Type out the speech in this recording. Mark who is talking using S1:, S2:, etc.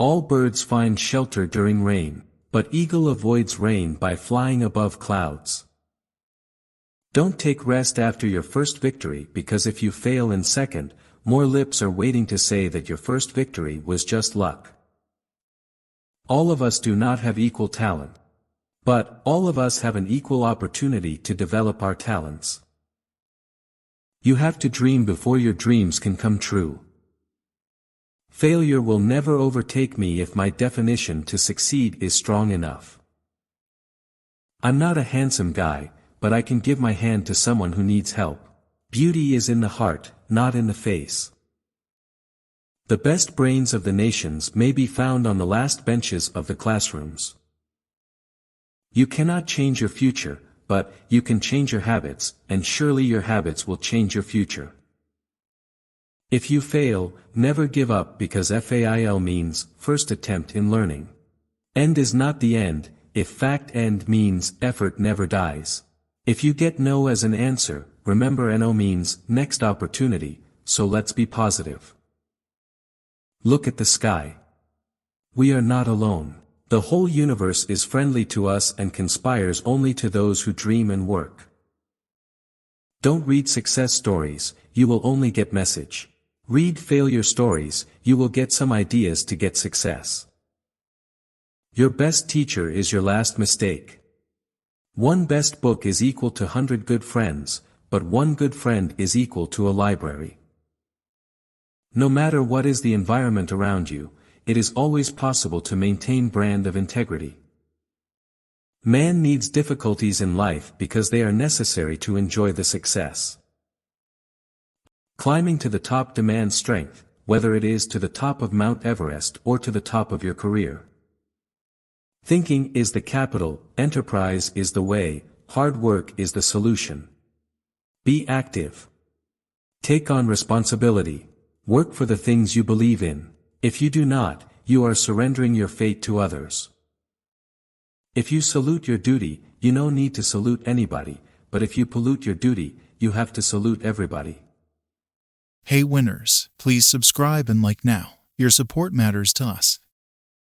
S1: All birds find shelter during rain, but eagle avoids rain by flying above clouds. Don't take rest after your first victory, because if you fail in second, more lips are waiting to say that your first victory was just luck. All of us do not have equal talent. But all of us have an equal opportunity to develop our talents. You have to dream before your dreams can come true. Failure will never overtake me if my definition to succeed is strong enough. I'm not a handsome guy, but I can give my hand to someone who needs help. Beauty is in the heart, not in the face. The best brains of the nations may be found on the last benches of the classrooms. You cannot change your future, but you can change your habits, and surely your habits will change your future. If you fail, never give up, because fail means first attempt in learning. End is not the end, if fact end means effort never dies. If you get no as an answer, remember no means next opportunity, so let's be positive. Look at the sky. We are not alone. The whole universe is friendly to us and conspires only to those who dream and work. Don't read success stories, you will only get message. Read failure stories, you will get some ideas to get success. Your best teacher is your last mistake. One best book is equal to 100 good friends, but one good friend is equal to a library. No matter what is the environment around you, it is always possible to maintain brand of integrity. Man needs difficulties in life because they are necessary to enjoy the success. Climbing to the top demands strength, whether it is to the top of Mount Everest or to the top of your career. Thinking is the capital, enterprise is the way, hard work is the solution. Be active. Take on responsibility. Work for the things you believe in. If you do not, you are surrendering your fate to others. If you salute your duty, you no need to salute anybody, but if you pollute your duty, you have to salute everybody.
S2: Hey winners, please subscribe and like now. Your support matters to us.